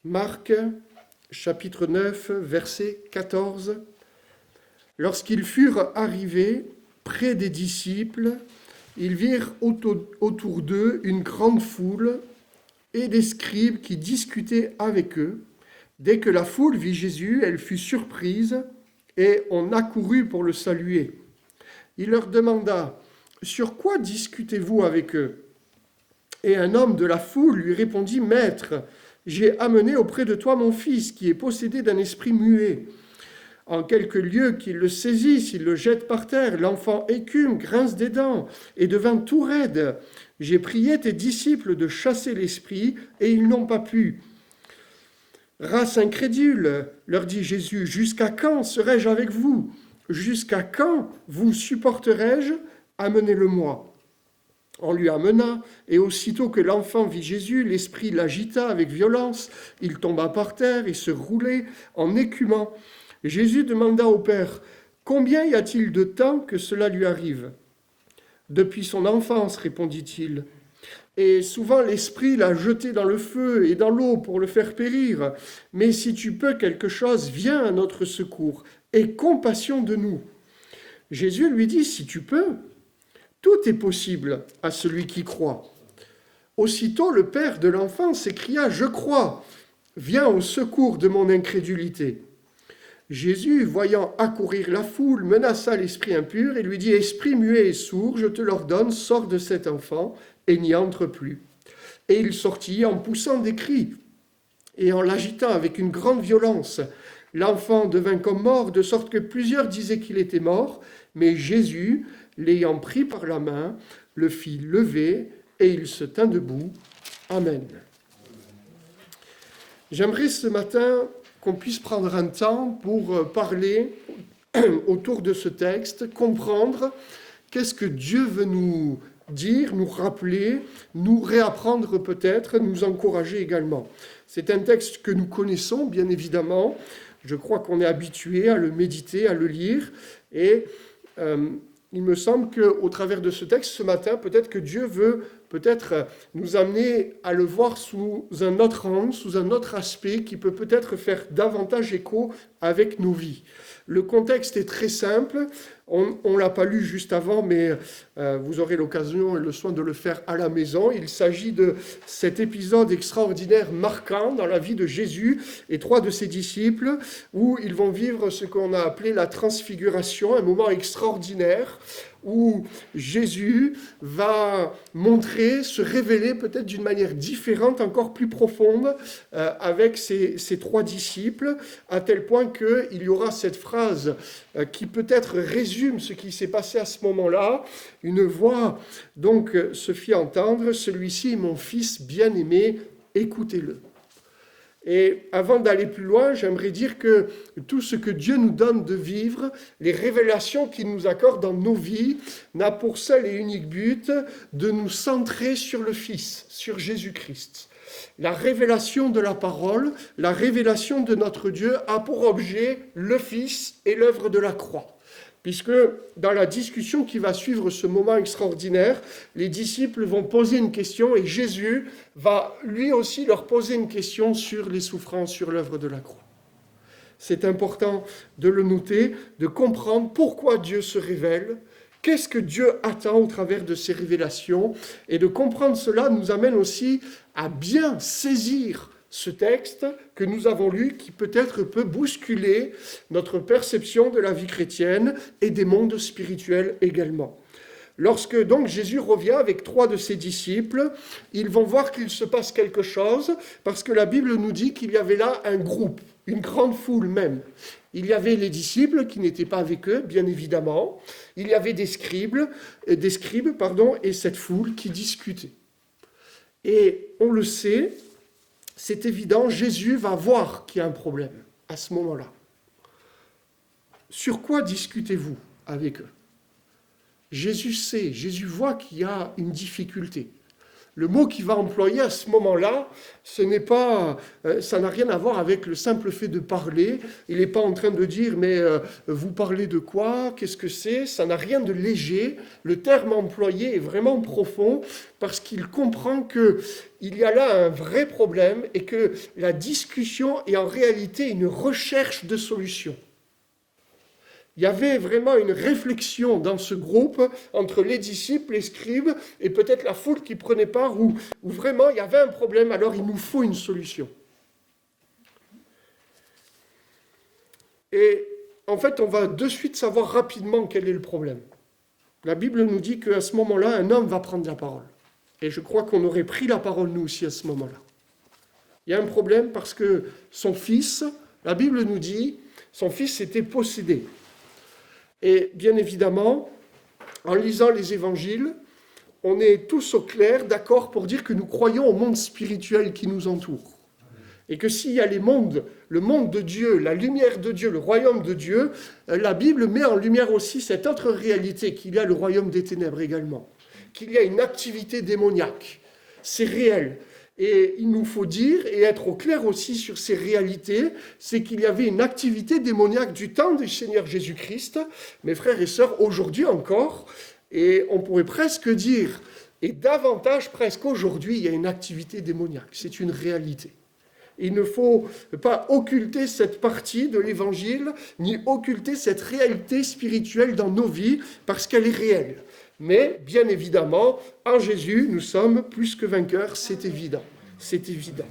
Marc, chapitre 9, verset 14. Lorsqu'ils furent arrivés près des disciples, ils virent autour d'eux une grande foule et des scribes qui discutaient avec eux. Dès que la foule vit Jésus, elle fut surprise et on accourut pour le saluer. Il leur demanda « Sur quoi discutez-vous avec eux ?» Et un homme de la foule lui répondit « Maître, j'ai amené auprès de toi mon fils qui est possédé d'un esprit muet. En quelques lieux qu'il le saisisse, il le jette par terre. L'enfant écume, grince des dents et devint tout raide. J'ai prié tes disciples de chasser l'esprit et ils n'ont pas pu. » Race incrédule, leur dit Jésus, jusqu'à quand serai-je avec vous ? Jusqu'à quand vous supporterai-je ? Amenez-le-moi. On lui amena, et aussitôt que l'enfant vit Jésus, l'esprit l'agita avec violence. Il tomba par terre et se roulait en écumant. Jésus demanda au Père, « Combien y a-t-il de temps que cela lui arrive ?» « Depuis son enfance, répondit-il. Et souvent l'esprit l'a jeté dans le feu et dans l'eau pour le faire périr. Mais si tu peux quelque chose, viens à notre secours. Aie compassion de nous. » Jésus lui dit, « Si tu peux, tout est possible à celui qui croit. » Aussitôt le père de l'enfant s'écria, « Je crois, viens au secours de mon incrédulité. » Jésus, voyant accourir la foule, menaça l'esprit impur et lui dit, « Esprit muet et sourd, je te l'ordonne, sors de cet enfant et n'y entre plus. » Et il sortit en poussant des cris et en l'agitant avec une grande violence. L'enfant devint comme mort, de sorte que plusieurs disaient qu'il était mort, mais Jésus, l'ayant pris par la main, le fit lever et il se tint debout. Amen. J'aimerais ce matin qu'on puisse prendre un temps pour parler autour de ce texte, comprendre qu'est-ce que Dieu veut nous dire, nous rappeler, nous réapprendre peut-être, nous encourager également. C'est un texte que nous connaissons, bien évidemment. Je crois qu'on est habitué à le méditer, à le lire. Et il me semble qu'au travers de ce texte, ce matin, peut-être que Dieu veut peut-être nous amener à le voir sous un autre angle, sous un autre aspect qui peut peut-être faire davantage écho avec nos vies. Le contexte est très simple. On ne l'a pas lu juste avant, mais vous aurez l'occasion et le soin de le faire à la maison. Il s'agit de cet épisode extraordinaire, marquant dans la vie de Jésus et 3 de ses disciples, où ils vont vivre ce qu'on a appelé la transfiguration, un moment extraordinaire, où Jésus va montrer, se révéler peut-être d'une manière différente, encore plus profonde, avec ses 3 disciples, à tel point qu'il y aura cette phrase qui peut-être résume ce qui s'est passé à ce moment-là. Une voix donc se fit entendre, « Celui-ci est mon fils bien-aimé, écoutez-le ». Et avant d'aller plus loin, j'aimerais dire que tout ce que Dieu nous donne de vivre, les révélations qu'il nous accorde dans nos vies, n'a pour seul et unique but de nous centrer sur le Fils, sur Jésus-Christ. La révélation de la parole, la révélation de notre Dieu a pour objet le Fils et l'œuvre de la croix. Puisque dans la discussion qui va suivre ce moment extraordinaire, les disciples vont poser une question et Jésus va lui aussi leur poser une question sur les souffrances, sur l'œuvre de la croix. C'est important de le noter, de comprendre pourquoi Dieu se révèle, qu'est-ce que Dieu attend au travers de ces révélations, et de comprendre cela nous amène aussi à bien saisir ce texte que nous avons lu, qui peut-être peut bousculer notre perception de la vie chrétienne et des mondes spirituels également. Lorsque donc Jésus revient avec 3 de ses disciples, ils vont voir qu'il se passe quelque chose, parce que la Bible nous dit qu'il y avait là un groupe, une grande foule même. Il y avait les disciples qui n'étaient pas avec eux, bien évidemment. Il y avait des scribes, et cette foule qui discutait. Et on le sait, c'est évident, Jésus va voir qu'il y a un problème à ce moment-là. Sur quoi discutez-vous avec eux ? Jésus sait, Jésus voit qu'il y a une difficulté. Le mot qu'il va employer à ce moment-là, ça n'a rien à voir avec le simple fait de parler. Il n'est pas en train de dire, mais vous parlez de quoi? Qu'est-ce que c'est? Ça n'a rien de léger. Le terme employé est vraiment profond parce qu'il comprend qu'il y a là un vrai problème et que la discussion est en réalité une recherche de solution. Il y avait vraiment une réflexion dans ce groupe entre les disciples, les scribes et peut-être la foule qui prenait part où vraiment il y avait un problème, alors il nous faut une solution. Et en fait, on va de suite savoir rapidement quel est le problème. La Bible nous dit qu'à ce moment-là, un homme va prendre la parole. Et je crois qu'on aurait pris la parole nous aussi à ce moment-là. Il y a un problème parce que son fils, la Bible nous dit, son fils était possédé. Et bien évidemment, en lisant les évangiles, on est tous au clair, d'accord, pour dire que nous croyons au monde spirituel qui nous entoure. Et que s'il y a le monde de Dieu, la lumière de Dieu, le royaume de Dieu, la Bible met en lumière aussi cette autre réalité, qu'il y a le royaume des ténèbres également, qu'il y a une activité démoniaque. C'est réel. Et il nous faut dire et être au clair aussi sur ces réalités, c'est qu'il y avait une activité démoniaque du temps du Seigneur Jésus-Christ, mes frères et sœurs, aujourd'hui encore, et on pourrait presque dire, et davantage presque aujourd'hui, il y a une activité démoniaque, c'est une réalité. Il ne faut pas occulter cette partie de l'Évangile, ni occulter cette réalité spirituelle dans nos vies, parce qu'elle est réelle. Mais, bien évidemment, en Jésus, nous sommes plus que vainqueurs, c'est évident. C'est évident.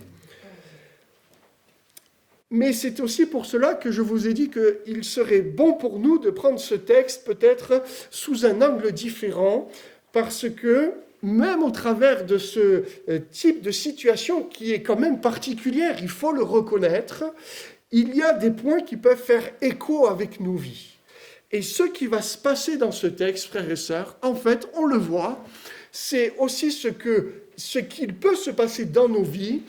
Mais c'est aussi pour cela que je vous ai dit qu'il serait bon pour nous de prendre ce texte peut-être sous un angle différent, parce que même au travers de ce type de situation qui est quand même particulière, il faut le reconnaître, il y a des points qui peuvent faire écho avec nos vies. Et ce qui va se passer dans ce texte, frères et sœurs, en fait, on le voit, c'est aussi ce qu'il peut se passer dans nos vies.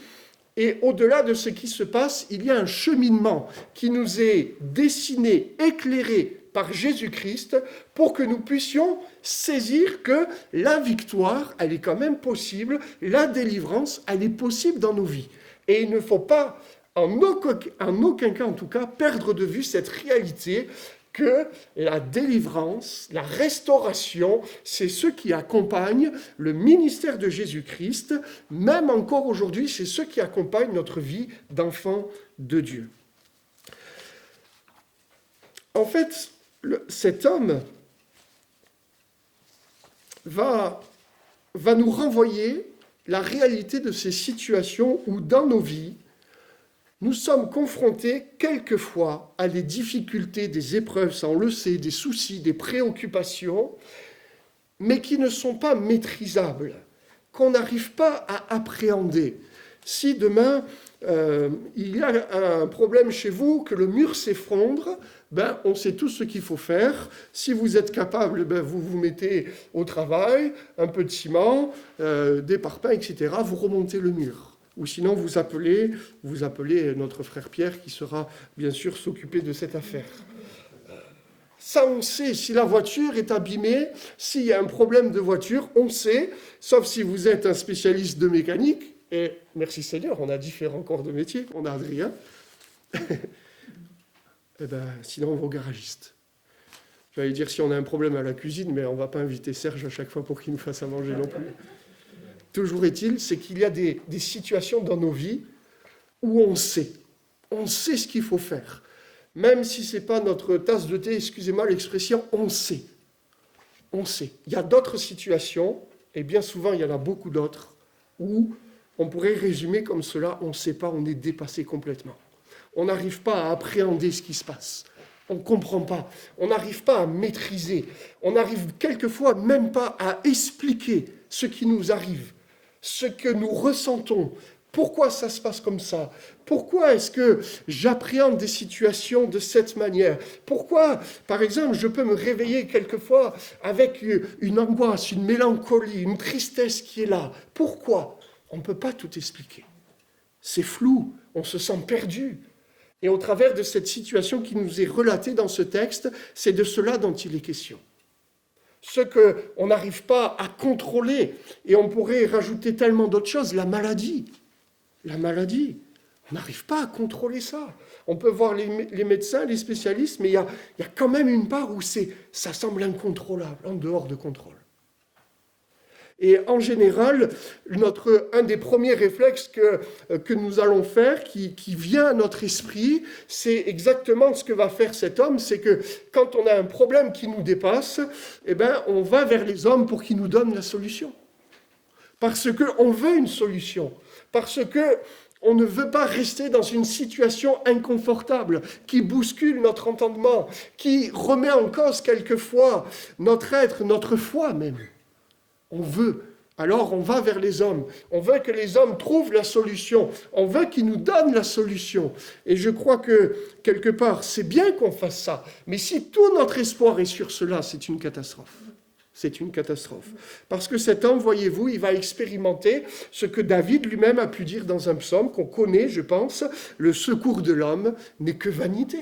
Et au-delà de ce qui se passe, il y a un cheminement qui nous est dessiné, éclairé par Jésus-Christ pour que nous puissions saisir que la victoire, elle est quand même possible, la délivrance, elle est possible dans nos vies. Et il ne faut pas, en aucun cas en tout cas, perdre de vue cette réalité que la délivrance, la restauration, c'est ce qui accompagne le ministère de Jésus-Christ, même encore aujourd'hui, c'est ce qui accompagne notre vie d'enfant de Dieu. En fait, cet homme va nous renvoyer la réalité de ces situations où dans nos vies, nous sommes confrontés quelquefois à des difficultés, des épreuves, ça on le sait, des soucis, des préoccupations, mais qui ne sont pas maîtrisables, qu'on n'arrive pas à appréhender. Si demain, il y a un problème chez vous, que le mur s'effondre, on sait tous ce qu'il faut faire. Si vous êtes capable, vous vous mettez au travail, un peu de ciment, des parpaings, etc., vous remontez le mur. Ou sinon, vous appelez notre frère Pierre qui sera bien sûr s'occuper de cette affaire. Ça, on sait. Si la voiture est abîmée, s'il y a un problème de voiture, on sait, sauf si vous êtes un spécialiste de mécanique, et merci Seigneur, on a différents corps de métier, on a Adrien, sinon on va au garagiste. J'allais dire si on a un problème à la cuisine, mais on ne va pas inviter Serge à chaque fois pour qu'il nous fasse à manger non plus. Toujours est-il, c'est qu'il y a des situations dans nos vies où on sait ce qu'il faut faire. Même si ce n'est pas notre tasse de thé, excusez-moi l'expression, on sait. On sait. Il y a d'autres situations, et bien souvent il y en a beaucoup d'autres, où on pourrait résumer comme cela, on ne sait pas, on est dépassé complètement. On n'arrive pas à appréhender ce qui se passe. On ne comprend pas. On n'arrive pas à maîtriser. On n'arrive quelquefois même pas à expliquer ce qui nous arrive, ce que nous ressentons. Pourquoi ça se passe comme ça? Pourquoi est-ce que j'appréhende des situations de cette manière? Pourquoi, par exemple, je peux me réveiller quelquefois avec une angoisse, une mélancolie, une tristesse qui est là? Pourquoi? On ne peut pas tout expliquer. C'est flou, on se sent perdu. Et au travers de cette situation qui nous est relatée dans ce texte, c'est de cela dont il est question. ce qu'on n'arrive pas à contrôler. Et on pourrait rajouter tellement d'autres choses, la maladie. La maladie, on n'arrive pas à contrôler ça. On peut voir les médecins, les spécialistes, mais il y a quand même une part où ça semble incontrôlable, en dehors de contrôle. Et en général, un des premiers réflexes que nous allons faire, qui vient à notre esprit, c'est exactement ce que va faire cet homme, c'est que quand on a un problème qui nous dépasse, eh ben, on va vers les hommes pour qu'ils nous donnent la solution. Parce qu'on veut une solution, parce qu'on ne veut pas rester dans une situation inconfortable, qui bouscule notre entendement, qui remet en cause quelquefois notre être, notre foi même. On veut, alors on va vers les hommes. On veut que les hommes trouvent la solution. On veut qu'ils nous donnent la solution. Et je crois que, quelque part, c'est bien qu'on fasse ça. Mais si tout notre espoir est sur cela, c'est une catastrophe. C'est une catastrophe. Parce que cet homme, voyez-vous, il va expérimenter ce que David lui-même a pu dire dans un psaume qu'on connaît, je pense, le secours de l'homme n'est que vanité.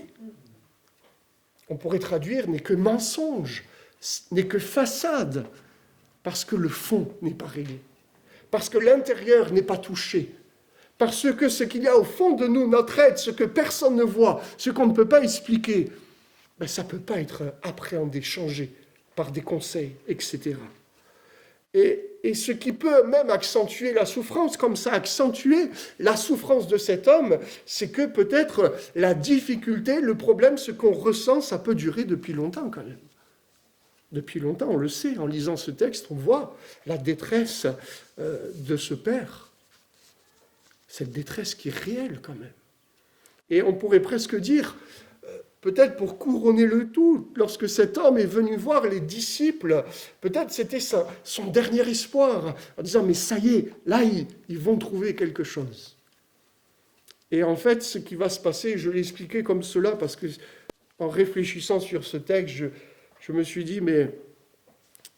On pourrait traduire n'est que mensonge, n'est que façade. Parce que le fond n'est pas réglé, parce que l'intérieur n'est pas touché, parce que ce qu'il y a au fond de nous, notre être, ce que personne ne voit, ce qu'on ne peut pas expliquer, ben ça ne peut pas être appréhendé, changé par des conseils, etc. Et ce qui peut même accentuer la souffrance, comme ça accentuer la souffrance de cet homme, c'est que peut-être la difficulté, le problème, ce qu'on ressent, ça peut durer depuis longtemps quand même. Depuis longtemps, on le sait, en lisant ce texte, on voit la détresse de ce père. Cette détresse qui est réelle quand même. Et on pourrait presque dire, peut-être pour couronner le tout, lorsque cet homme est venu voir les disciples, peut-être c'était son dernier espoir, en disant, mais ça y est, là, ils vont trouver quelque chose. Et en fait, ce qui va se passer, je l'ai expliqué comme cela, parce que en réfléchissant sur ce texte, je me suis dit, mais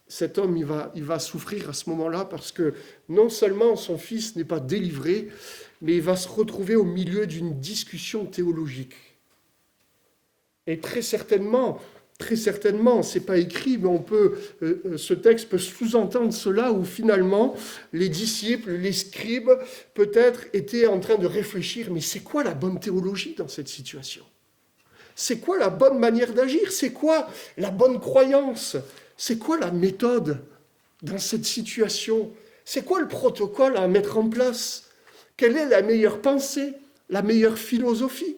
cet homme, il va souffrir à ce moment-là parce que non seulement son fils n'est pas délivré, mais il va se retrouver au milieu d'une discussion théologique. Et très certainement, c'est pas écrit, mais ce texte peut sous-entendre cela, où finalement, les disciples, les scribes, peut-être étaient en train de réfléchir, mais c'est quoi la bonne théologie dans cette situation ? C'est quoi la bonne manière d'agir ? C'est quoi la bonne croyance ? C'est quoi la méthode dans cette situation ? C'est quoi le protocole à mettre en place ? Quelle est la meilleure pensée, la meilleure philosophie ?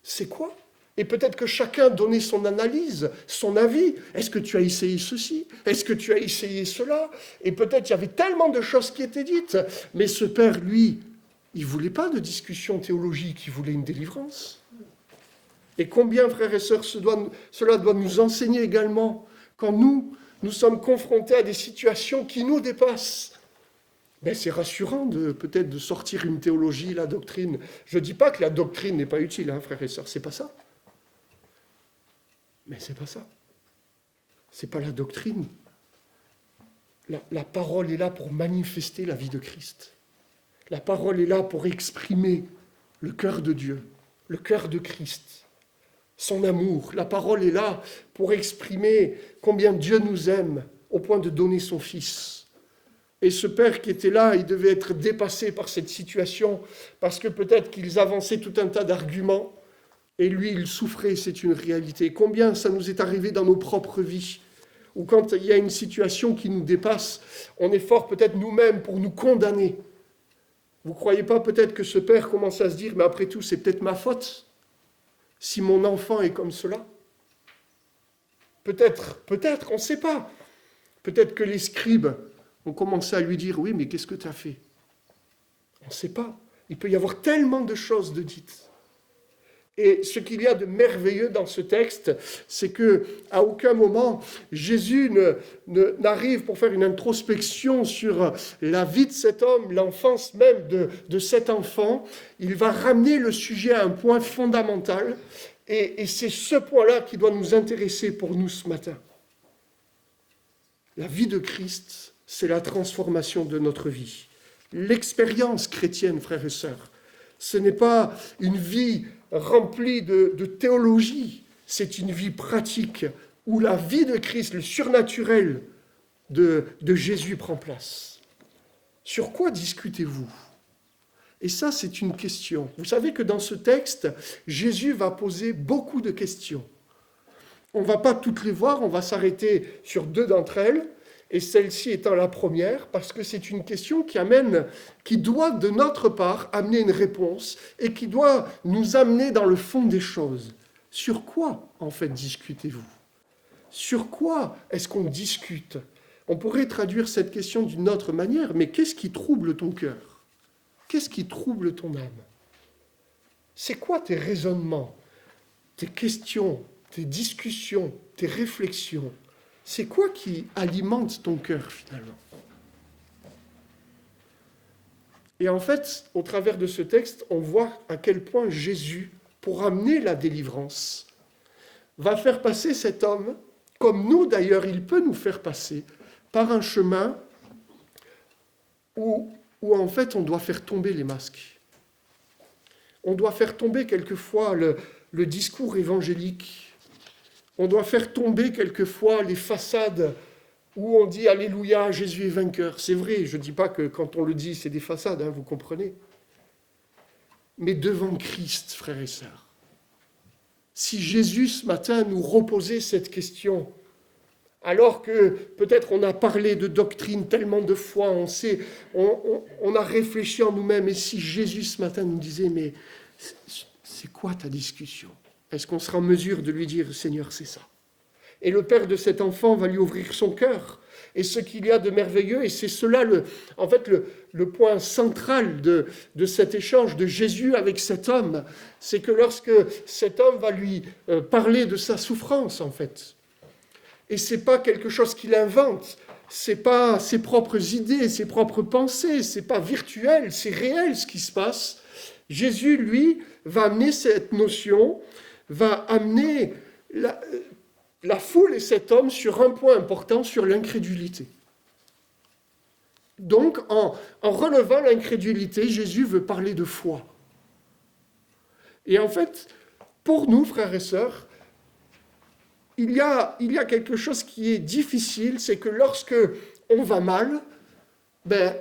C'est quoi ? Et peut-être que chacun donnait son analyse, son avis. Est-ce que tu as essayé ceci ? Est-ce que tu as essayé cela ? Et peut-être il y avait tellement de choses qui étaient dites. Mais ce père, lui, il ne voulait pas de discussion théologique, il voulait une délivrance. Et combien, frères et sœurs, cela doit nous enseigner également quand nous sommes confrontés à des situations qui nous dépassent. Ben, c'est rassurant peut-être de sortir une théologie, la doctrine. Je ne dis pas que la doctrine n'est pas utile, frères et sœurs, c'est pas ça. Mais c'est pas ça. C'est pas la doctrine. La parole est là pour manifester la vie de Christ. La parole est là pour exprimer le cœur de Dieu, le cœur de Christ. Son amour. La parole est là pour exprimer combien Dieu nous aime au point de donner son Fils. Et ce père qui était là, il devait être dépassé par cette situation parce que peut-être qu'ils avançaient tout un tas d'arguments et lui, il souffrait, c'est une réalité. Combien ça nous est arrivé dans nos propres vies ou quand il y a une situation qui nous dépasse, on est fort peut-être nous-mêmes pour nous condamner. Vous ne croyez pas peut-être que ce père commence à se dire « mais après tout, c'est peut-être ma faute ?» si mon enfant est comme cela. Peut-être, on ne sait pas. Peut-être que les scribes ont commencé à lui dire, oui, mais qu'est-ce que tu as fait ? On ne sait pas. Il peut y avoir tellement de choses de dites. Et ce qu'il y a de merveilleux dans ce texte, c'est qu'à aucun moment, Jésus n'arrive pour faire une introspection sur la vie de cet homme, l'enfance même de cet enfant. Il va ramener le sujet à un point fondamental. Et c'est ce point-là qui doit nous intéresser pour nous ce matin. La vie de Christ, c'est la transformation de notre vie. L'expérience chrétienne, frères et sœurs, ce n'est pas une vie remplie de théologie, c'est une vie pratique où la vie de Christ, le surnaturel de Jésus prend place. Sur quoi discutez-vous ? Et ça, c'est une question. Vous savez que dans ce texte, Jésus va poser beaucoup de questions. On ne va pas toutes les voir, on va s'arrêter sur 2 d'entre elles, et celle-ci étant la première, parce que c'est une question qui doit de notre part amener une réponse, et qui doit nous amener dans le fond des choses. Sur quoi, en fait, discutez-vous ? Sur quoi est-ce qu'on discute ? On pourrait traduire cette question d'une autre manière, mais qu'est-ce qui trouble ton cœur ? Qu'est-ce qui trouble ton âme ? C'est quoi tes raisonnements, tes questions, tes discussions, tes réflexions ? C'est quoi qui alimente ton cœur finalement ? Et en fait, au travers de ce texte, on voit à quel point Jésus, pour amener la délivrance, va faire passer cet homme, comme nous d'ailleurs, il peut nous faire passer, par un chemin où en fait on doit faire tomber les masques. On doit faire tomber quelquefois le discours évangélique. On doit faire tomber quelquefois les façades où on dit « Alléluia, Jésus est vainqueur ». C'est vrai, je ne dis pas que quand on le dit, c'est des façades, vous comprenez. Mais devant Christ, frères et sœurs, si Jésus, ce matin, nous reposait cette question, alors que peut-être on a parlé de doctrine tellement de fois, on a réfléchi en nous-mêmes, et si Jésus, ce matin, nous disait « Mais c'est quoi ta discussion ?» Est-ce qu'on sera en mesure de lui dire « Seigneur, c'est ça ?» Et le père de cet enfant va lui ouvrir son cœur. Et ce qu'il y a de merveilleux, et c'est cela le point central de cet échange de Jésus avec cet homme, c'est que lorsque cet homme va lui parler de sa souffrance, en fait, et ce n'est pas quelque chose qu'il invente, ce n'est pas ses propres idées, ses propres pensées, ce n'est pas virtuel, c'est réel ce qui se passe. Jésus, lui, va amener cette notion, va amener la foule et cet homme sur un point important, sur l'incrédulité. Donc, en relevant l'incrédulité, Jésus veut parler de foi. Et en fait, pour nous, frères et sœurs, il y a quelque chose qui est difficile, c'est que lorsque on va mal,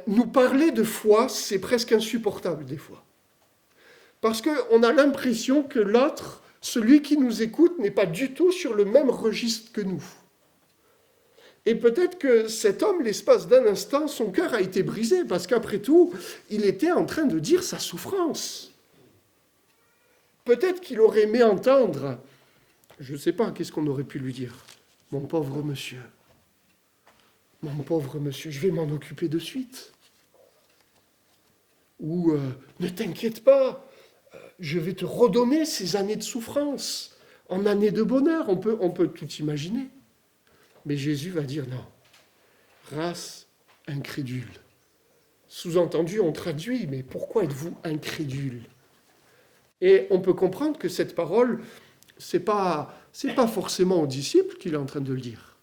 nous parler de foi, c'est presque insupportable des fois. Parce qu'on a l'impression que l'autre, celui qui nous écoute, n'est pas du tout sur le même registre que nous. Et peut-être que cet homme, l'espace d'un instant, son cœur a été brisé, parce qu'après tout, il était en train de dire sa souffrance. Peut-être qu'il aurait aimé entendre, je ne sais pas, qu'est-ce qu'on aurait pu lui dire ? Mon pauvre monsieur, je vais m'en occuper de suite. Ou ne t'inquiète pas, je vais te redonner ces années de souffrance en années de bonheur. On peut tout imaginer. Mais Jésus va dire non. Race incrédule. Sous-entendu, on traduit, mais pourquoi êtes-vous incrédule ? Et on peut comprendre que cette parole, c'est pas forcément aux disciples qu'il est en train de le dire.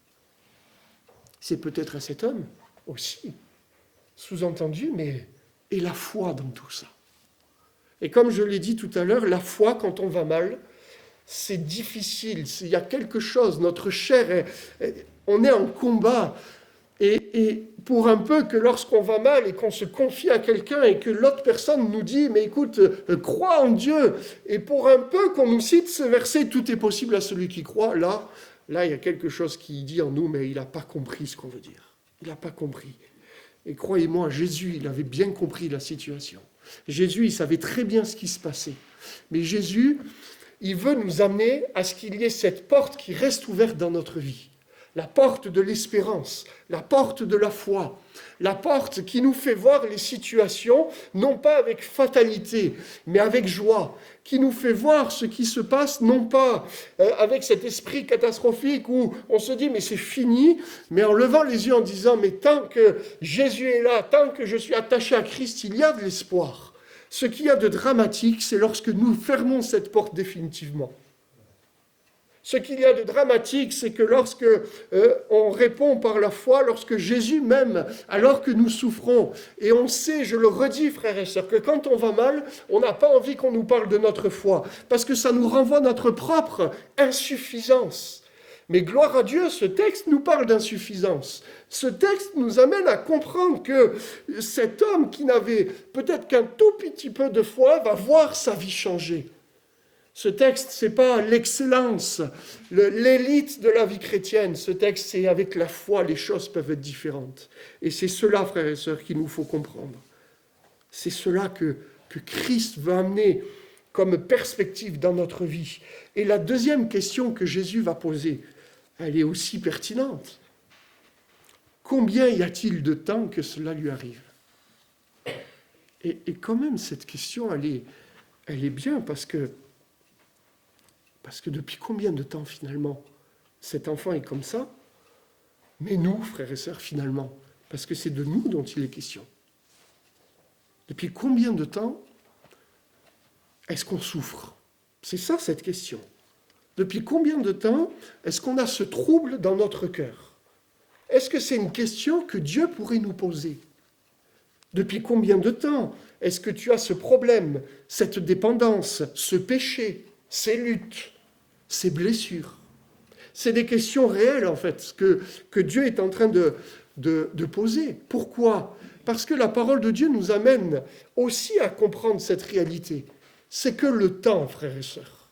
C'est peut-être à cet homme aussi. Sous-entendu, mais et la foi dans tout ça ? Et comme je l'ai dit tout à l'heure, la foi, quand on va mal, c'est difficile. Il y a quelque chose, notre chair, on est en combat. Et pour un peu que lorsqu'on va mal et qu'on se confie à quelqu'un et que l'autre personne nous dit « Mais écoute, crois en Dieu », et pour un peu qu'on nous cite ce verset « Tout est possible à celui qui croit », là, il y a quelque chose qui dit en nous « Mais il n'a pas compris ce qu'on veut dire. Il n'a pas compris. » Et croyez-moi, Jésus, il avait bien compris la situation. Jésus, il savait très bien ce qui se passait. Mais Jésus, il veut nous amener à ce qu'il y ait cette porte qui reste ouverte dans notre vie. La porte de l'espérance, la porte de la foi, la porte qui nous fait voir les situations, non pas avec fatalité, mais avec joie, qui nous fait voir ce qui se passe, non pas avec cet esprit catastrophique où on se dit « mais c'est fini », mais en levant les yeux en disant « mais tant que Jésus est là, tant que je suis attaché à Christ, il y a de l'espoir ». Ce qu'il y a de dramatique, c'est lorsque nous fermons cette porte définitivement. Ce qu'il y a de dramatique, c'est que lorsque on répond par la foi, lorsque Jésus même, alors que nous souffrons, et on sait, je le redis frères et sœurs, que quand on va mal, on n'a pas envie qu'on nous parle de notre foi, parce que ça nous renvoie notre propre insuffisance. Mais gloire à Dieu, ce texte nous parle d'insuffisance. Ce texte nous amène à comprendre que cet homme qui n'avait peut-être qu'un tout petit peu de foi va voir sa vie changer. Ce texte, ce n'est pas l'excellence, l'élite de la vie chrétienne. Ce texte, c'est avec la foi, les choses peuvent être différentes. Et c'est cela, frères et sœurs, qu'il nous faut comprendre. C'est cela que Christ veut amener comme perspective dans notre vie. Et la deuxième question que Jésus va poser, elle est aussi pertinente. Combien y a-t-il de temps que cela lui arrive ? Et quand même, cette question, elle est bien parce que depuis combien de temps, finalement, cet enfant est comme ça ? Mais nous, frères et sœurs, finalement, parce que c'est de nous dont il est question. Depuis combien de temps est-ce qu'on souffre ? C'est ça, cette question. Depuis combien de temps est-ce qu'on a ce trouble dans notre cœur ? Est-ce que c'est une question que Dieu pourrait nous poser ? Depuis combien de temps est-ce que tu as ce problème, cette dépendance, ce péché, ces luttes, ces blessures ? C'est des questions réelles, en fait, que Dieu est en train de poser. Pourquoi ? Parce que la parole de Dieu nous amène aussi à comprendre cette réalité. C'est que le temps, frères et sœurs,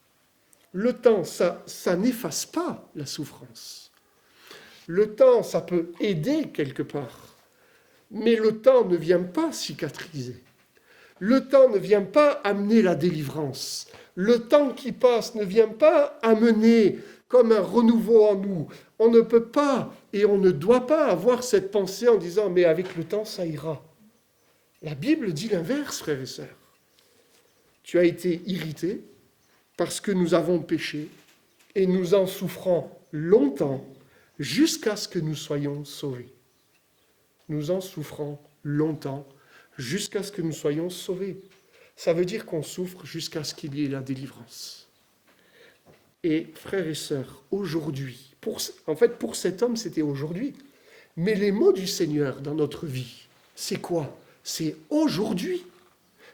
le temps, ça n'efface pas la souffrance. Le temps, ça peut aider quelque part, mais le temps ne vient pas cicatriser. Le temps ne vient pas amener la délivrance. Le temps qui passe ne vient pas amener comme un renouveau en nous. On ne peut pas et on ne doit pas avoir cette pensée en disant « mais avec le temps, ça ira ». La Bible dit l'inverse, frères et sœurs. Tu as été irrité parce que nous avons péché et nous en souffrons longtemps jusqu'à ce que nous soyons sauvés. Nous en souffrons longtemps jusqu'à ce que nous soyons sauvés. Ça veut dire qu'on souffre jusqu'à ce qu'il y ait la délivrance. Et frères et sœurs, aujourd'hui, pour cet homme, c'était aujourd'hui. Mais les mots du Seigneur dans notre vie, c'est quoi ? C'est aujourd'hui.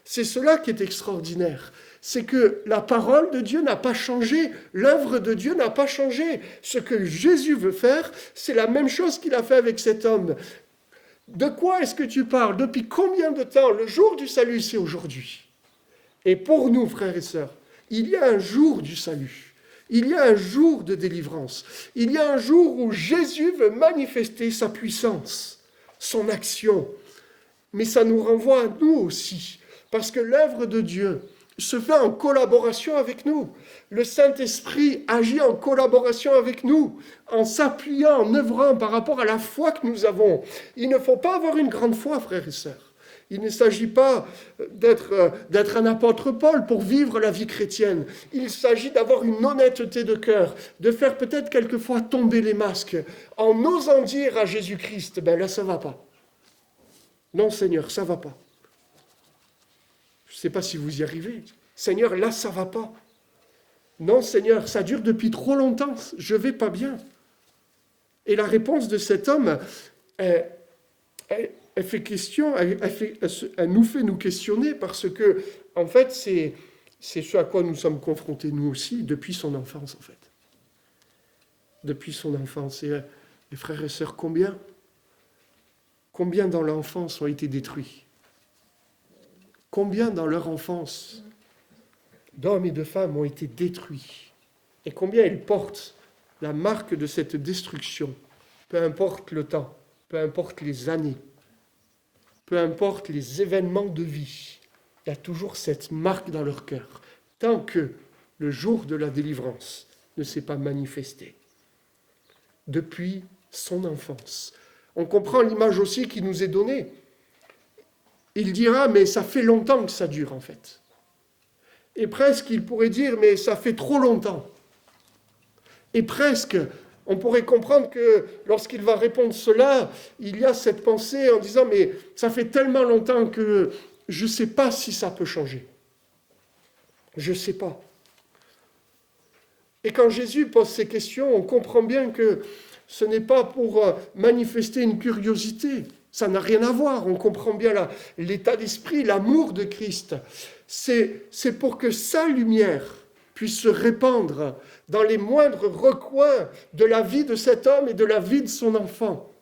C'est cela qui est extraordinaire. C'est que la parole de Dieu n'a pas changé, l'œuvre de Dieu n'a pas changé. Ce que Jésus veut faire, c'est la même chose qu'il a fait avec cet homme. De quoi est-ce que tu parles ? Depuis combien de temps ? Le jour du salut, c'est aujourd'hui. Et pour nous, frères et sœurs, il y a un jour du salut. Il y a un jour de délivrance. Il y a un jour où Jésus veut manifester sa puissance, son action. Mais ça nous renvoie à nous aussi. Parce que l'œuvre de Dieu se fait en collaboration avec nous. Le Saint-Esprit agit en collaboration avec nous, en s'appuyant, en œuvrant par rapport à la foi que nous avons. Il ne faut pas avoir une grande foi, frères et sœurs. Il ne s'agit pas d'être un apôtre Paul pour vivre la vie chrétienne. Il s'agit d'avoir une honnêteté de cœur, de faire peut-être quelquefois tomber les masques, en osant dire à Jésus-Christ, ben là ça va pas. Non Seigneur, ça va pas. Je ne sais pas si vous y arrivez. Seigneur, là, ça ne va pas. Non, Seigneur, ça dure depuis trop longtemps. Je ne vais pas bien. Et la réponse de cet homme, elle fait question, elle nous fait nous questionner parce que, en fait, c'est ce à quoi nous sommes confrontés, nous aussi, depuis son enfance, en fait. Depuis son enfance. Et les frères et sœurs, combien dans l'enfance ont été détruits ? Combien dans leur enfance d'hommes et de femmes ont été détruits ? Et combien ils portent la marque de cette destruction, peu importe le temps, peu importe les années, peu importe les événements de vie, il y a toujours cette marque dans leur cœur, tant que le jour de la délivrance ne s'est pas manifesté. Depuis son enfance. On comprend l'image aussi qui nous est donnée. Il dira, mais ça fait longtemps que ça dure en fait. Et presque, il pourrait dire, mais ça fait trop longtemps. Et presque, on pourrait comprendre que lorsqu'il va répondre cela, il y a cette pensée en disant, mais ça fait tellement longtemps que je ne sais pas si ça peut changer. Je ne sais pas. Et quand Jésus pose ces questions, on comprend bien que ce n'est pas pour manifester une curiosité. Ça n'a rien à voir, on comprend bien l'état d'esprit, l'amour de Christ. C'est pour que sa lumière puisse se répandre dans les moindres recoins de la vie de cet homme et de la vie de son enfant.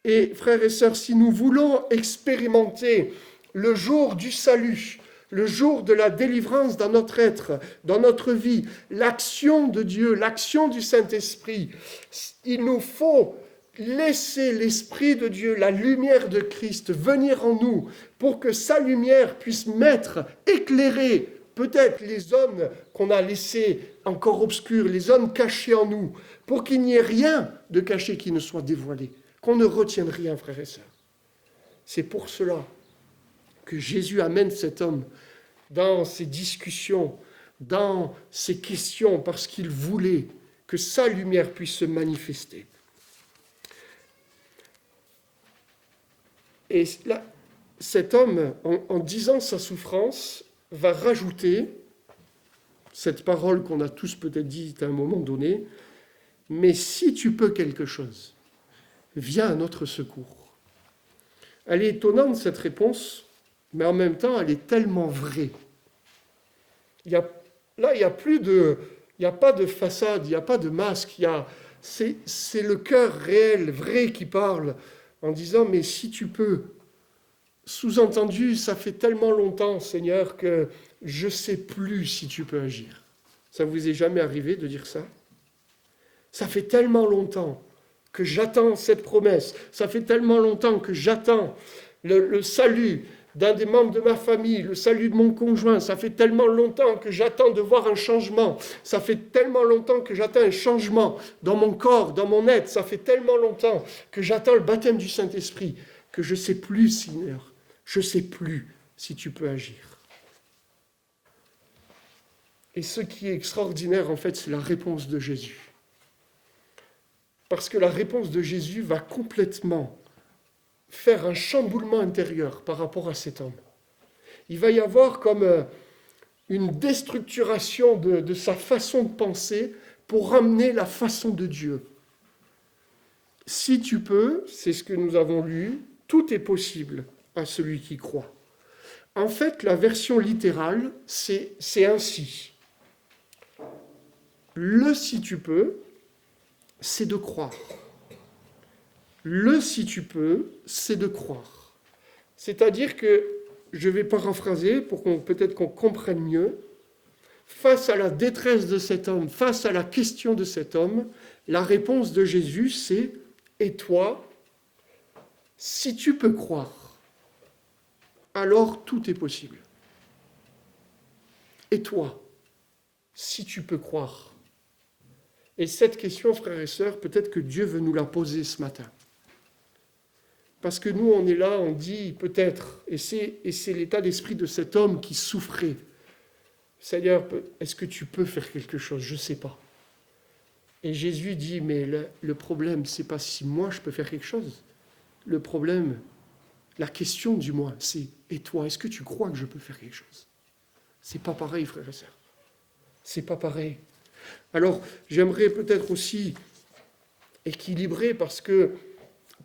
Et frères et sœurs, si nous voulons expérimenter le jour du salut, le jour de la délivrance dans notre être, dans notre vie, l'action de Dieu, l'action du Saint-Esprit, il nous faut laisser l'Esprit de Dieu, la lumière de Christ venir en nous pour que sa lumière puisse éclairer peut-être les zones qu'on a laissées encore obscures, les zones cachées en nous, pour qu'il n'y ait rien de caché qui ne soit dévoilé, qu'on ne retienne rien, frères et sœurs. C'est pour cela que Jésus amène cet homme dans ses discussions, dans ses questions, parce qu'il voulait que sa lumière puisse se manifester. Et là, cet homme, en disant sa souffrance, va rajouter cette parole qu'on a tous peut-être dite à un moment donné, « Mais si tu peux quelque chose, viens à notre secours. » Elle est étonnante, cette réponse, mais en même temps, elle est tellement vraie. Il n'y a pas de façade, il n'y a pas de masque. C'est le cœur réel, vrai qui parle en disant « Mais si tu peux ». Sous-entendu, ça fait tellement longtemps, Seigneur, que je ne sais plus si tu peux agir. Ça vous est jamais arrivé de dire ça? Ça fait tellement longtemps que j'attends cette promesse. Ça fait tellement longtemps que j'attends le salut d'un des membres de ma famille, le salut de mon conjoint. Ça fait tellement longtemps que j'attends de voir un changement. Ça fait tellement longtemps que j'attends un changement dans mon corps, dans mon être. Ça fait tellement longtemps que j'attends le baptême du Saint-Esprit que je ne sais plus, Seigneur. Je ne sais plus si tu peux agir. Et ce qui est extraordinaire, en fait, c'est la réponse de Jésus. Parce que la réponse de Jésus va complètement faire un chamboulement intérieur par rapport à cet homme. Il va y avoir comme une déstructuration de sa façon de penser pour ramener la façon de Dieu. Si tu peux, c'est ce que nous avons lu, tout est possible à celui qui croit. En fait, la version littérale, c'est ainsi. Le si tu peux, c'est de croire. Le si tu peux, c'est de croire. C'est-à-dire que, je vais paraphraser pour peut-être qu'on comprenne mieux, face à la détresse de cet homme, face à la question de cet homme, la réponse de Jésus, c'est « Et toi, si tu peux croire, alors tout est possible. Et toi, si tu peux croire ?» Et cette question, frères et sœurs, peut-être que Dieu veut nous la poser ce matin. Parce que nous, on est là, on dit peut-être, et c'est l'état d'esprit de cet homme qui souffrait. « Seigneur, est-ce que tu peux faire quelque chose? Je ne sais pas. » Et Jésus dit, mais le problème, ce n'est pas si moi je peux faire quelque chose. Le problème, la question du moins, c'est « Et toi, est-ce que tu crois que je peux faire quelque chose ?» C'est pas pareil, frères et sœurs. C'est pas pareil. Alors, j'aimerais peut-être aussi équilibrer, parce que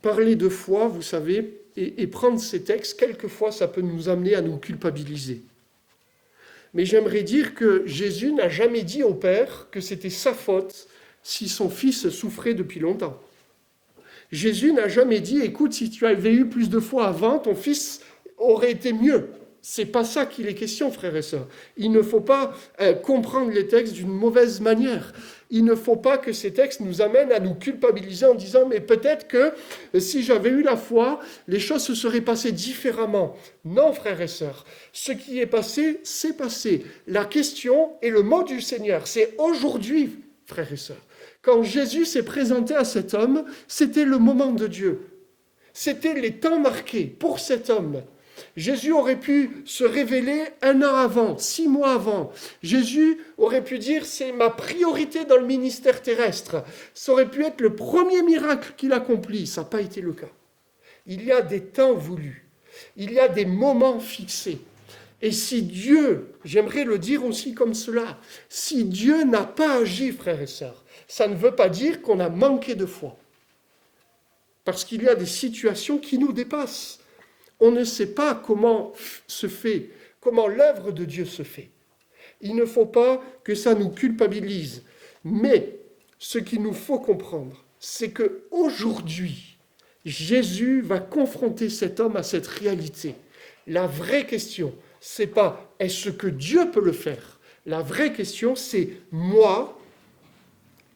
parler de foi, vous savez, et prendre ces textes, quelquefois, ça peut nous amener à nous culpabiliser. Mais j'aimerais dire que Jésus n'a jamais dit au Père que c'était sa faute si son fils souffrait depuis longtemps. Jésus n'a jamais dit « Écoute, si tu avais eu plus de foi avant, ton fils aurait été mieux. » C'est pas ça qu'il est question, frères et sœurs. Il ne faut pas comprendre les textes d'une mauvaise manière. Il ne faut pas que ces textes nous amènent à nous culpabiliser en disant « Mais peut-être que si j'avais eu la foi, les choses se seraient passées différemment. » Non, frères et sœurs. Ce qui est passé, c'est passé. La question et le mot du Seigneur, c'est aujourd'hui, frères et sœurs. Quand Jésus s'est présenté à cet homme, c'était le moment de Dieu. C'était les temps marqués pour cet homme. Jésus aurait pu se révéler 1 an avant, 6 mois avant. Jésus aurait pu dire « c'est ma priorité dans le ministère terrestre ». Ça aurait pu être le premier miracle qu'il accomplit. Ça n'a pas été le cas. Il y a des temps voulus. Il y a des moments fixés. Et si Dieu, j'aimerais le dire aussi comme cela, si Dieu n'a pas agi, frères et sœurs, ça ne veut pas dire qu'on a manqué de foi. Parce qu'il y a des situations qui nous dépassent. On ne sait pas comment l'œuvre de Dieu se fait. Il ne faut pas que ça nous culpabilise. Mais ce qu'il nous faut comprendre, c'est qu'aujourd'hui, Jésus va confronter cet homme à cette réalité. La vraie question, c'est pas est-ce que Dieu peut le faire? La vraie question, c'est moi,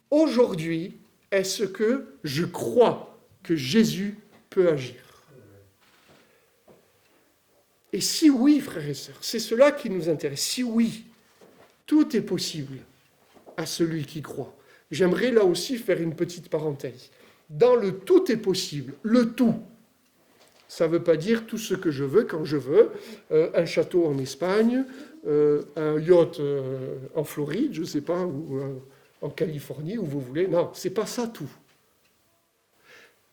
aujourd'hui, est-ce que je crois que Jésus peut agir? Et si oui, frères et sœurs, c'est cela qui nous intéresse. Si oui, tout est possible à celui qui croit. J'aimerais là aussi faire une petite parenthèse. Dans le tout est possible, le tout, ça ne veut pas dire tout ce que je veux quand je veux, un château en Espagne, un yacht en Floride, je ne sais pas, ou en Californie, où vous voulez. Non, ce n'est pas ça tout.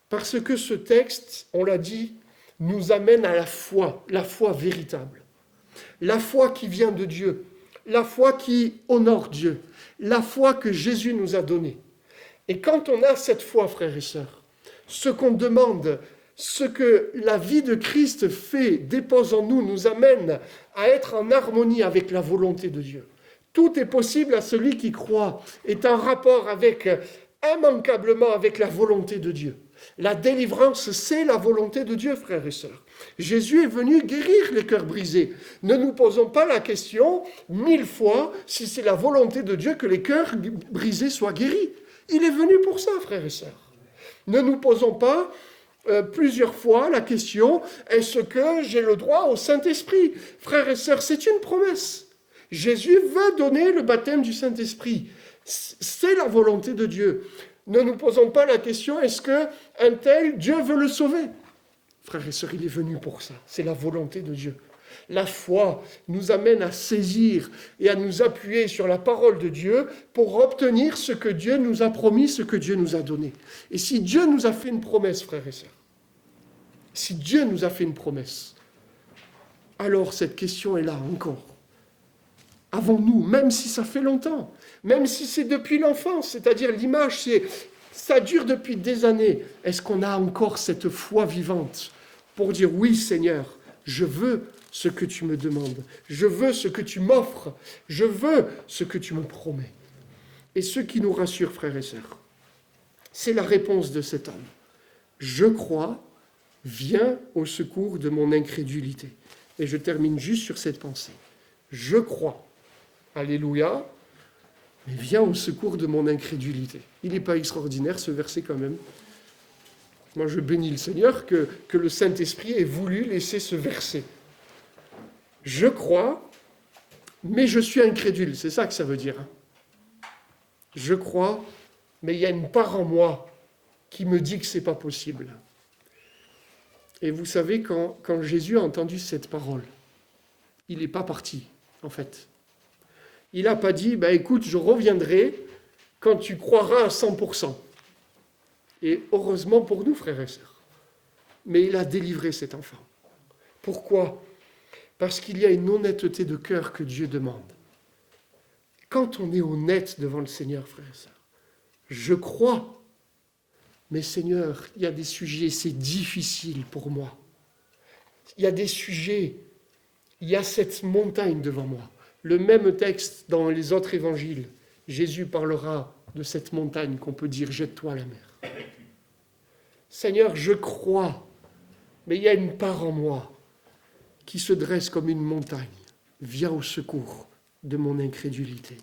Parce que ce texte, on l'a dit, nous amène à la foi véritable. La foi qui vient de Dieu, la foi qui honore Dieu, la foi que Jésus nous a donnée. Et quand on a cette foi, frères et sœurs, ce qu'on demande, ce que la vie de Christ fait, dépose en nous, nous amène à être en harmonie avec la volonté de Dieu. Tout est possible à celui qui croit, est en rapport immanquablement avec la volonté de Dieu. La délivrance, c'est la volonté de Dieu, frères et sœurs. Jésus est venu guérir les cœurs brisés. Ne nous posons pas la question 1000 fois si c'est la volonté de Dieu que les cœurs brisés soient guéris. Il est venu pour ça, frères et sœurs. Ne nous posons pas plusieurs fois la question est-ce que j'ai le droit au Saint-Esprit? Frères et sœurs, c'est une promesse. Jésus veut donner le baptême du Saint-Esprit. C'est la volonté de Dieu. Ne nous posons pas la question, est-ce qu'un tel, Dieu veut le sauver? Frères et sœurs, il est venu pour ça. C'est la volonté de Dieu. La foi nous amène à saisir et à nous appuyer sur la parole de Dieu pour obtenir ce que Dieu nous a promis, ce que Dieu nous a donné. Et si Dieu nous a fait une promesse, frères et sœurs, si Dieu nous a fait une promesse, alors cette question est là encore. Avons-nous, même si ça fait longtemps, même si c'est depuis l'enfance, c'est-à-dire l'image, ça dure depuis des années, est-ce qu'on a encore cette foi vivante pour dire oui Seigneur, je veux ce que tu me demandes, je veux ce que tu m'offres, je veux ce que tu me promets. Et ce qui nous rassure, frères et sœurs, c'est la réponse de cet homme. Je crois, viens au secours de mon incrédulité. Et je termine juste sur cette pensée. Je crois, alléluia, mais viens au secours de mon incrédulité. Il n'est pas extraordinaire ce verset quand même. Moi je bénis le Seigneur que le Saint-Esprit ait voulu laisser ce verset. Je crois, mais je suis incrédule. C'est ça que ça veut dire. Je crois, mais il y a une part en moi qui me dit que ce n'est pas possible. Et vous savez, quand Jésus a entendu cette parole, il n'est pas parti, en fait. Il n'a pas dit, écoute, je reviendrai quand tu croiras à 100%. Et heureusement pour nous, frères et sœurs. Mais il a délivré cet enfant. Pourquoi ? Parce qu'il y a une honnêteté de cœur que Dieu demande. Quand on est honnête devant le Seigneur, frères et sœurs, je crois, mais Seigneur, il y a des sujets, c'est difficile pour moi. Il y a des sujets, il y a cette montagne devant moi. Le même texte dans les autres évangiles, Jésus parlera de cette montagne qu'on peut dire « jette-toi à la mer ». Seigneur, je crois, mais il y a une part en moi qui se dresse comme une montagne. Viens au secours de mon incrédulité.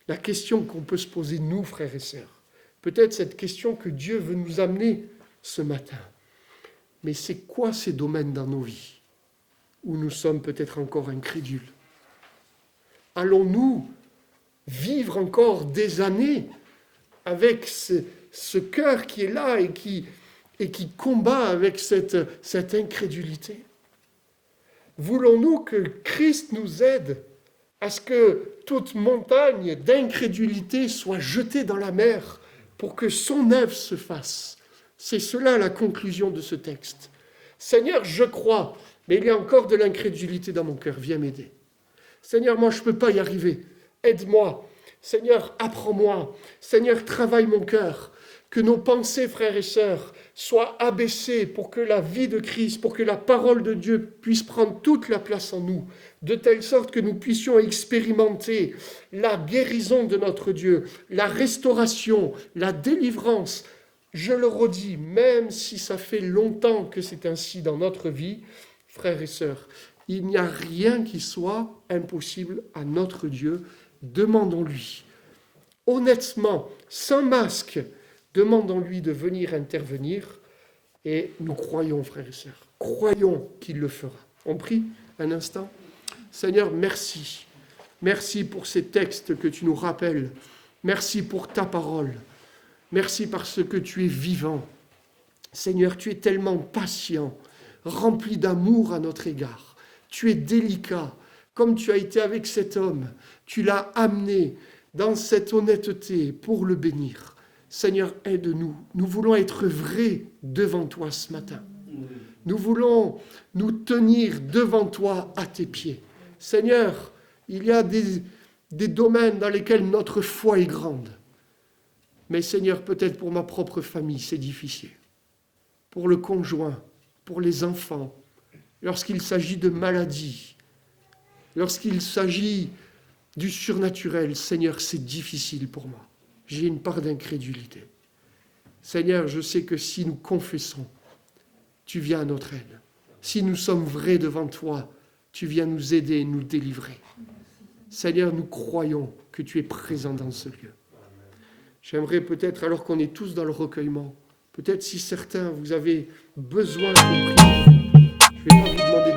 La question qu'on peut se poser, nous, frères et sœurs, peut-être cette question que Dieu veut nous amener ce matin, mais c'est quoi ces domaines dans nos vies où nous sommes peut-être encore incrédules? Allons-nous vivre encore des années avec ce cœur qui est là et qui combat avec cette incrédulité? Voulons-nous que Christ nous aide à ce que toute montagne d'incrédulité soit jetée dans la mer pour que son œuvre se fasse? C'est cela la conclusion de ce texte. Seigneur, je crois, mais il y a encore de l'incrédulité dans mon cœur, viens m'aider. Seigneur, moi je ne peux pas y arriver, aide-moi. Seigneur, apprends-moi. Seigneur, travaille mon cœur. que nos pensées, frères et sœurs, soient abaissées pour que la vie de Christ, pour que la parole de Dieu puisse prendre toute la place en nous, de telle sorte que nous puissions expérimenter la guérison de notre Dieu, la restauration, la délivrance. Je le redis, même si ça fait longtemps que c'est ainsi dans notre vie, frères et sœurs, il n'y a rien qui soit impossible à notre Dieu. Demandons-lui, honnêtement, sans masque, demandons-lui de venir intervenir et nous croyons, frères et sœurs, croyons qu'il le fera. On prie un instant. Seigneur, merci. Merci pour ces textes que tu nous rappelles. Merci pour ta parole. Merci parce que tu es vivant. Seigneur, tu es tellement patient, rempli d'amour à notre égard. Tu es délicat, comme tu as été avec cet homme. Tu l'as amené dans cette honnêteté pour le bénir. Seigneur, aide-nous. Nous voulons être vrais devant toi ce matin. Nous voulons nous tenir devant toi à tes pieds. Seigneur, il y a des domaines dans lesquels notre foi est grande. Mais Seigneur, peut-être pour ma propre famille, c'est difficile. Pour le conjoint, pour les enfants, lorsqu'il s'agit de maladies, lorsqu'il s'agit du surnaturel, Seigneur, c'est difficile pour moi. J'ai une part d'incrédulité. Seigneur, je sais que si nous confessons, tu viens à notre aide. Si nous sommes vrais devant toi, tu viens nous aider et nous délivrer. Seigneur, nous croyons que tu es présent dans ce lieu. J'aimerais peut-être, alors qu'on est tous dans le recueillement, peut-être si certains, vous avez besoin de prier, je ne vais pas vous demander